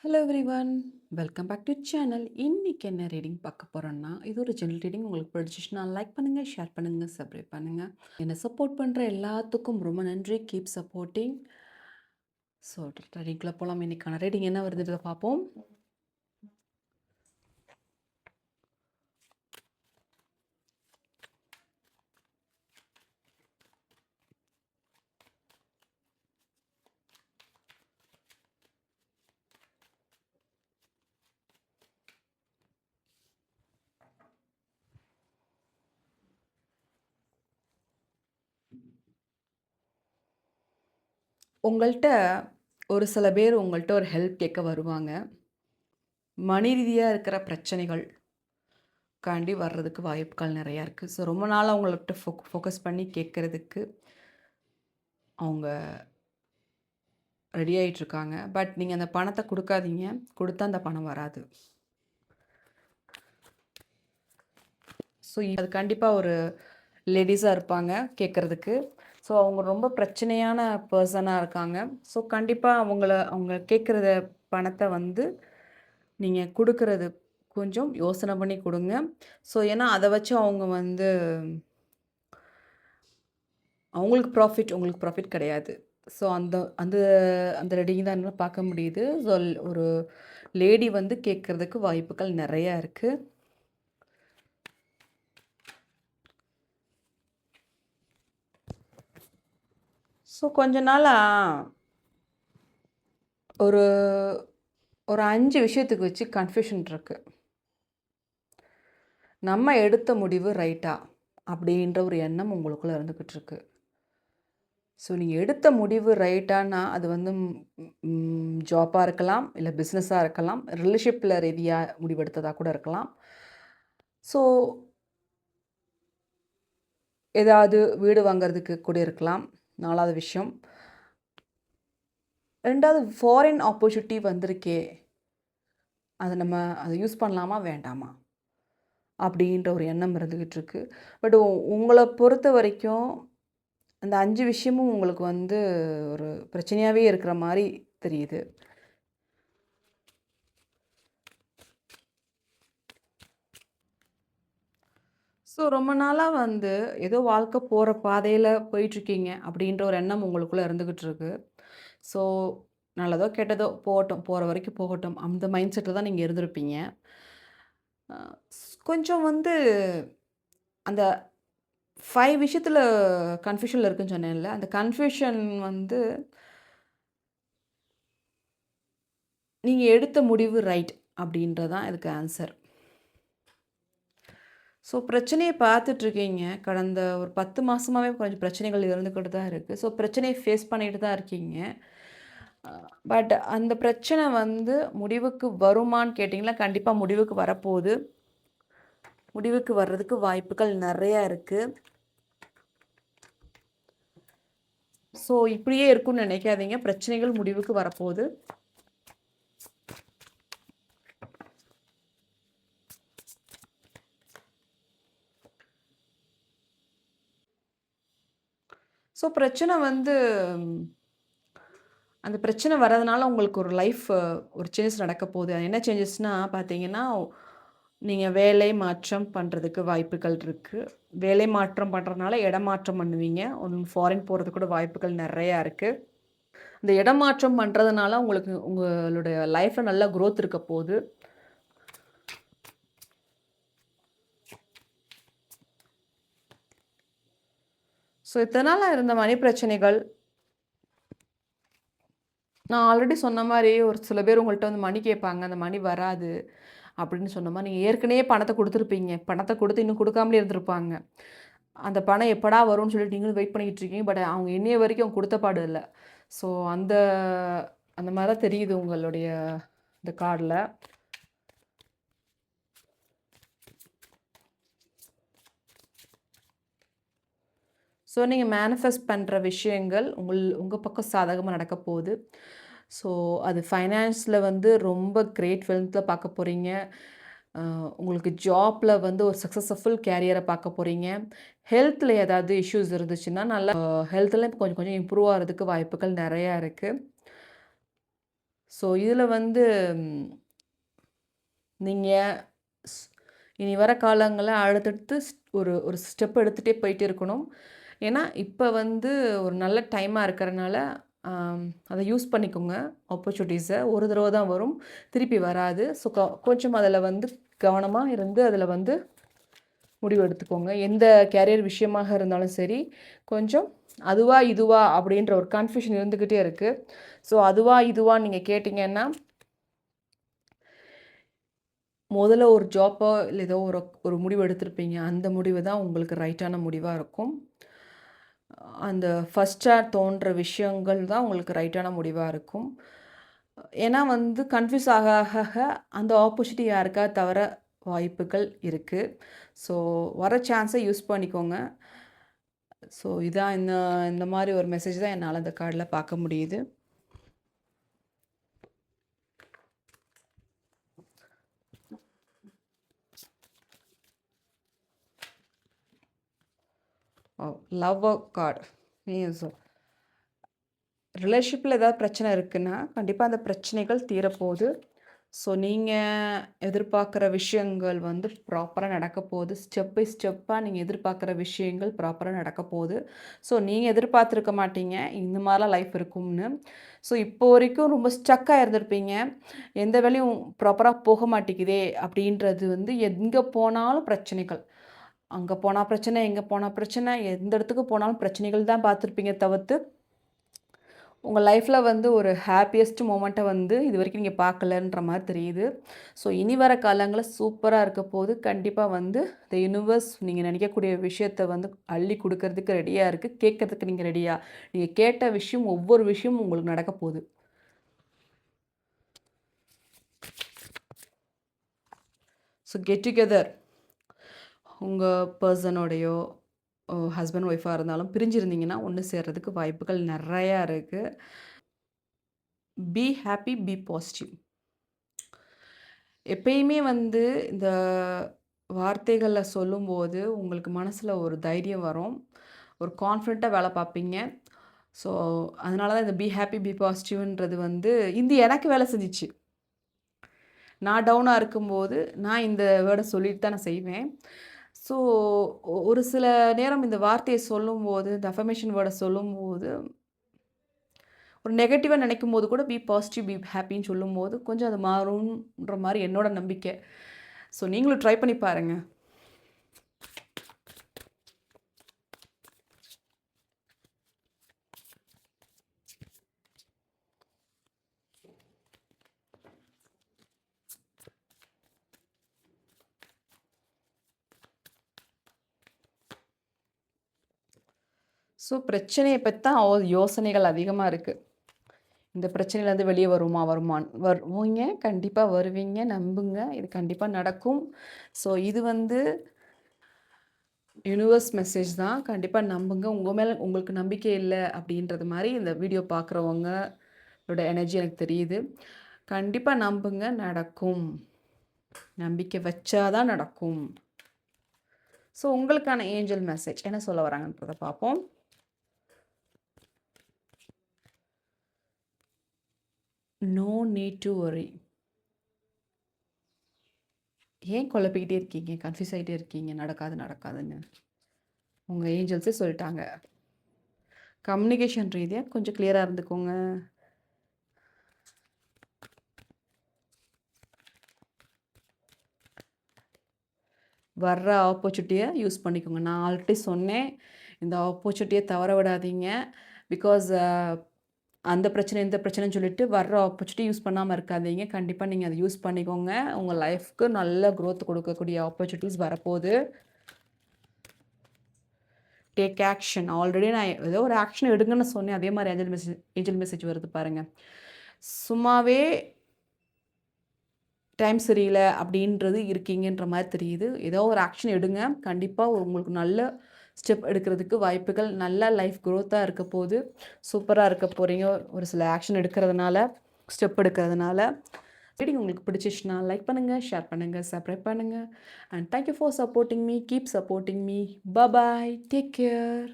Hello everyone, welcome back to channel. இன்னைக்கு என்ன reading பார்க்க போறோம்னா, இது ஒரு ஜெனரல் ரீடிங். உங்களுக்கு பிடிச்சிச்சுன்னா லைக் பண்ணுங்க, ஷேர் பண்ணுங்க, சப்ஸ்கிரைப் பண்ணுங்க. என்னை சப்போர்ட் பண்ற எல்லாத்துக்கும் ரொம்ப நன்றி. Keep supporting. ஸோ ரீடிங்குள்ள போகலாம். இன்னைக்கான ரீடிங் என்ன வருதுன்றதை பார்ப்போம். உங்கள்கிட்ட ஒரு சில பேர் உங்கள்கிட்ட ஒரு ஹெல்ப் கேட்க வருவாங்க. மனி ரீதியாக இருக்கிற பிரச்சனைகள் காண்டி வர்றதுக்கு வாய்ப்புகள் நிறையா இருக்குது. ஸோ ரொம்ப நாளாக அவங்கள்ட்ட ஃபோக்கஸ் பண்ணி கேட்குறதுக்கு அவங்க ரெடி ஆகிட்டுருக்காங்க. பட் நீங்கள் அந்த பணத்தை கொடுக்காதீங்க. கொடுத்தா அந்த பணம் வராது. ஸோ அது கண்டிப்பாக ஒரு லேடிஸாக இருப்பாங்க கேட்குறதுக்கு. ஸோ அவங்க ரொம்ப பிரச்சனையான பர்சனாக இருக்காங்க. ஸோ கண்டிப்பாக அவங்க கேட்குறத பணத்தை வந்து நீங்கள் கொடுக்கறது கொஞ்சம் யோசனை பண்ணி கொடுங்க. ஸோ ஏன்னா அதை வச்சு அவங்க வந்து உங்களுக்கு ப்ராஃபிட் கிடையாது. ஸோ அந்த அந்த அந்த ரெடிங் தான் என்னால் பார்க்க முடியுது. ஸோ ஒரு லேடி வந்து கேட்குறதுக்கு வாய்ப்புகள் நிறையா இருக்குது. ஸோ கொஞ்ச நாளாக ஒரு ஒரு 5 விஷயத்துக்கு வச்சு கன்ஃப்யூஷன் இருக்குது. நம்ம எடுத்த முடிவு ரைட்டா அப்படின்ற ஒரு எண்ணம் உங்களுக்குள்ளே இருந்துக்கிட்டு இருக்கு. ஸோ நீங்கள் எடுத்த முடிவு ரைட்டானா அது வந்து ஜாப்பாக இருக்கலாம், இல்லை பிஸ்னஸாக இருக்கலாம், ரிலேஷன்ஷிப்பில் ரீதியாக முடிவெடுத்ததாக கூட இருக்கலாம். ஸோ ஏதாவது வீடு வாங்கிறதுக்கு கூட இருக்கலாம். 4வது விஷயம். 2வது ஃபாரின் ஆப்பர்ச்சுனிட்டி வந்திருக்கே, அதை யூஸ் பண்ணலாமா வேண்டாமா அப்படின்ற ஒரு எண்ணம் இருந்துக்கிட்டு இருக்கு. பட் உங்களை பொறுத்த வரைக்கும் அந்த 5 விஷயமும் உங்களுக்கு வந்து ஒரு பிரச்சனையாகவே இருக்கிற மாதிரி தெரியுது. ஸோ ரொம்ப நாளாக வந்து ஏதோ வாழ்க்கை போகிற பாதையில் போயிட்டுருக்கீங்க அப்படின்ற ஒரு எண்ணம் உங்களுக்குள்ளே இருந்துக்கிட்டு இருக்கு. ஸோ நல்லதோ கெட்டதோ போகட்டும், போகிற வரைக்கும் போகட்டும், அந்த மைண்ட் செட்டில் தான் நீங்கள் இருந்திருப்பீங்க. கொஞ்சம் வந்து அந்த 5 விஷயத்தில் கன்ஃப்யூஷனில் இருக்குன்னு சொன்னேன்ல, அந்த கன்ஃப்யூஷன் வந்து நீங்கள் எடுத்த முடிவு ரைட் அப்படின்றது தான் இதுக்கு ஆன்சர். ஸோ பிரச்சனையை பார்த்துட்ருக்கீங்க. கடந்த ஒரு 10 மாதமாகவே கொஞ்சம் பிரச்சனைகள் இருந்துக்கிட்டு தான் இருக்குது. ஸோ பிரச்சனையை ஃபேஸ் பண்ணிட்டு தான் இருக்கீங்க. பட் அந்த பிரச்சனை வந்து முடிவுக்கு வருமான்னு கேட்டிங்கன்னா, கண்டிப்பாக முடிவுக்கு வரப்போகுது. முடிவுக்கு வர்றதுக்கு வாய்ப்புகள் நிறையா இருக்குது. ஸோ இப்படியே இருக்கும்னு நினைக்காதீங்க. பிரச்சனைகள் முடிவுக்கு வரப்போகுது. ஸோ பிரச்சனை வந்து அந்த பிரச்சனை வர்றதுனால உங்களுக்கு ஒரு லைஃப் ஒரு சேஞ்சஸ் நடக்க போகுது. அது என்ன சேஞ்சஸ்னால் பார்த்தீங்கன்னா, நீங்கள் வேலை மாற்றம் பண்ணுறதுக்கு வாய்ப்புகள் இருக்குது. வேலை மாற்றம் பண்ணுறதுனால இடமாற்றம் பண்ணுவீங்க. ஃபாரின் போகிறதுக்கு கூட வாய்ப்புகள் நிறையா இருக்குது. இந்த இடமாற்றம் பண்ணுறதுனால உங்களுக்கு உங்களுடைய லைஃப்பில் நல்ல க்ரோத் இருக்க போகுது. ஸோ இத்தனை இருந்த மணி பிரச்சனைகள், நான் ஆல்ரெடி சொன்ன மாதிரி ஒரு சில பேர் உங்கள்கிட்ட வந்து மணி கேட்பாங்க. அந்த மணி வராது அப்படின்னு சொன்ன மாதிரி நீங்கள் ஏற்கனவே பணத்தை கொடுத்துருப்பீங்க. பணத்தை கொடுத்து இன்னும் கொடுக்காமலே இருந்திருப்பாங்க. அந்த பணம் எப்படா வரும்னு சொல்லிட்டு நீங்களும் வெயிட் பண்ணிக்கிட்டு இருக்கீங்க. பட் அவங்க இன்னைய வரைக்கும் அவங்க கொடுத்த பாடு இல்லை. ஸோ அந்த அந்த மாதிரி தான் தெரியுது உங்களுடைய இந்த கார்டில். ஸோ நீங்கள் மேனிஃபெஸ்ட் பண்ணுற விஷயங்கள் உங்கள் பக்கம் சாதகமாக நடக்க போகுது. ஸோ அது ஃபைனான்ஸில் வந்து ரொம்ப கிரேட் வெல்த்தில் பார்க்க போகிறீங்க. உங்களுக்கு ஜாப்பில் வந்து ஒரு சக்ஸஸ்ஃபுல் கேரியரை பார்க்க போகிறீங்க. ஹெல்த்தில் ஏதாவது இஷ்யூஸ் இருந்துச்சுன்னா நல்லா ஹெல்த்தில் கொஞ்சம் கொஞ்சம் இம்ப்ரூவ் ஆகிறதுக்கு வாய்ப்புகள் நிறையா இருக்குது. ஸோ இதில் வந்து நீங்கள் இனி வர காலங்களில் அடுத்தடுத்து ஒரு ஒரு ஸ்டெப் எடுத்துகிட்டே போயிட்டே இருக்கணும். ஏன்னா இப்போ வந்து ஒரு நல்ல டைமாக இருக்கிறனால அதை யூஸ் பண்ணிக்கோங்க. ஆப்பர்ச்சுனிட்டிஸை ஒரு தடவை தான் வரும், திருப்பி வராது. ஸோ கொஞ்சம் அதில் வந்து கவனமாக இருந்து அதில் வந்து முடிவு எடுத்துக்கோங்க. எந்த கேரியர் விஷயமாக இருந்தாலும் சரி, கொஞ்சம் அதுவா இதுவா அப்படின்ற ஒரு கன்ஃபியூஷன் இருந்துக்கிட்டே இருக்குது. ஸோ அதுவா இதுவான்னு நீங்கள் கேட்டிங்கன்னா, முதல்ல ஒரு ஜாப்போ இல்லை ஏதோ ஒரு ஒரு முடிவு எடுத்திருப்பீங்க. அந்த முடிவு தான் உங்களுக்கு ரைட்டான முடிவாக இருக்கும். அந்த ஃபஸ்ட்டாக தோன்ற விஷயங்கள் தான் உங்களுக்கு ரைட்டான முடிவாக இருக்கும். ஏன்னா வந்து கன்ஃப்யூஸ் ஆக ஆக அந்த ஆப்பர்ச்சுனிட்டி யாருக்கா தவற வாய்ப்புகள் இருக்குது. ஸோ வர சான்ஸை யூஸ் பண்ணிக்கோங்க. ஸோ இதான் இந்த இந்த மாதிரி ஒரு மெசேஜ் தான் என்னால் அந்த கார்டில் பார்க்க முடியுது. Love card. ஸோ ரிலேஷன்ஷிப்பில் ஏதாவது பிரச்சனை இருக்குன்னா கண்டிப்பாக அந்த பிரச்சனைகள் தீரப்போகுது. ஸோ நீங்கள் எதிர்பார்க்குற விஷயங்கள் வந்து ப்ராப்பராக நடக்க போகுது. ஸ்டெப் பை ஸ்டெப்பாக நீங்கள் எதிர்பார்க்குற விஷயங்கள் ப்ராப்பராக நடக்க போகுது. ஸோ நீங்கள் எதிர்பார்த்துருக்க மாட்டீங்க இந்த மாதிரிலாம் லைஃப் இருக்கும்னு. ஸோ இப்போ வரைக்கும் ரொம்ப ஸ்டக்காக இருந்திருப்பீங்க. எந்த வேலையும் ப்ராப்பராக போக மாட்டேங்குதே அப்படின்றது வந்து எங்கே போனாலும் பிரச்சனைகள். அங்கே போனால் பிரச்சனை, எங்கே போனால் பிரச்சனை, எந்த இடத்துக்கு போனாலும் பிரச்சனைகள் தான் பார்த்துருப்பீங்க தவிர்த்து உங்கள் லைஃப்பில் வந்து ஒரு ஹாப்பியஸ்ட் மூமெண்ட்டை வந்து இது வரைக்கும் நீங்கள் பார்க்கலன்ற மாதிரி தெரியுது. ஸோ இனி வர காலங்களில் சூப்பராக இருக்க போது கண்டிப்பாக வந்து த யூனிவர்ஸ் நீங்கள் நினைக்கக்கூடிய விஷயத்தை வந்து அள்ளி கொடுக்கறதுக்கு ரெடியாக இருக்குது. கேட்கறதுக்கு நீங்கள் ரெடியாக, நீங்கள் கேட்ட விஷயம் ஒவ்வொரு விஷயமும் உங்களுக்கு நடக்க போகுது. ஸோ கெட் டுகெதர் உங்கள் பர்சனோடையோ ஹஸ்பண்ட் ஒய்ஃபாக இருந்தாலும் பிரிஞ்சிருந்தீங்கன்னா ஒன்று சேர்றதுக்கு வாய்ப்புகள் நிறையா இருக்குது. Be happy, be positive. எப்பயுமே வந்து இந்த வார்த்தைகளில் சொல்லும்போது உங்களுக்கு மனசில் ஒரு தைரியம் வரும், ஒரு கான்ஃபிடெண்ட்டாக வேலை பார்ப்பீங்க. ஸோ அதனால தான் இந்த பி ஹாப்பி, பி பாசிட்டிவ்ன்றது வந்து இது எனக்கு வேலை செஞ்சிச்சு. நான் டவுனாக இருக்கும்போது நான் இந்த வேர்டை சொல்லிட்டு தான் நான் செய்வேன். ஸோ ஒரு சில நேரம் இந்த வார்த்தையை சொல்லும்போது, இந்த அஃபர்மேஷன் வேர்டை சொல்லும்போது ஒரு நெகட்டிவாக நினைக்கும்போது கூட பி பாசிட்டிவ், பி ஹாப்பின்னு சொல்லும்போது கொஞ்சம் அது மாறும்ன்ற மாதிரி என்னோட நம்பிக்கை. ஸோ நீங்களும் ட்ரை பண்ணி பாருங்கள். ஸோ பிரச்சனையை பற்றி தான் யோசனைகள் அதிகமாக இருக்குது. இந்த பிரச்சனையிலேருந்து வெளியே வருவீங்க, கண்டிப்பாக வருவீங்க, நம்புங்க. இது கண்டிப்பாக நடக்கும். ஸோ இது வந்து யூனிவர்ஸ் மெசேஜ் தான். கண்டிப்பாக நம்புங்க. உங்கள் மேலே உங்களுக்கு நம்பிக்கை இல்லை அப்படின்றது மாதிரி இந்த வீடியோ பார்க்குறவங்களோட எனர்ஜி எனக்கு தெரியுது. கண்டிப்பாக நம்புங்க, நடக்கும். நம்பிக்கை வச்சாதான் நடக்கும். ஸோ உங்களுக்கான ஏஞ்சல் மெசேஜ் என்ன சொல்ல வராங்கன்றதை பார்ப்போம். No need to worry. ஏன் குழப்பிக்கிட்டே இருக்கீங்க, கன்ஃபியூஸ் ஆகிட்டே இருக்கீங்க, நடக்காதுன்னு உங்கள் ஏஞ்சல்ஸே சொல்லிட்டாங்க. கம்யூனிகேஷன் ரீதியாக கொஞ்சம் கிளியராக இருந்துக்கோங்க. வர்ற ஆப்பர்ச்சுனிட்டியை யூஸ் பண்ணிக்கோங்க. நான் ஆல்ரெடி சொன்னேன், இந்த ஆப்பர்ச்சுனிட்டியை தவற விடாதீங்க. பிகாஸ் அந்த பிரச்சனை இந்த பிரச்சனைன்னு சொல்லிட்டு வர்ற ஆப்பர்ச்சுனிட்டி யூஸ் பண்ணாமல் இருக்காதீங்க. கண்டிப்பாக நீங்கள் அதை யூஸ் பண்ணிக்கோங்க. உங்கள் லைஃப்க்கு நல்ல க்ரோத் கொடுக்கக்கூடிய ஆப்பர்ச்சுனிட்டிஸ் வரப்போகுது. Take action. ஆல்ரெடி நான் ஏதோ ஒரு ஆக்ஷன் எடுங்கன்னு சொன்னேன். அதே மாதிரி ஏஞ்சல் மெசேஜ் வருது பாருங்கள். சும்மாவே டைம் சரியில்லை அப்படின்றது இருக்கீங்கன்ற மாதிரி தெரியுது. ஏதோ ஒரு ஆக்ஷன் எடுங்க. கண்டிப்பாக உங்களுக்கு நல்ல ஸ்டெப் எடுக்கிறதுக்கு வாய்ப்புகள், நல்ல லைஃப் க்ரோத்தாக இருக்க போகுது. சூப்பராக இருக்க போகிறீங்க ஒரு சில ஆக்ஷன் எடுக்கிறதுனால, ஸ்டெப் எடுக்கிறதுனால. ரீடிங் உங்களுக்கு பிடிச்சிச்சுன்னா லைக் பண்ணுங்கள், ஷேர் பண்ணுங்கள், சப்ஸ்கிரைப் பண்ணுங்கள். And thank you for supporting me. Keep supporting me. Bye, take care.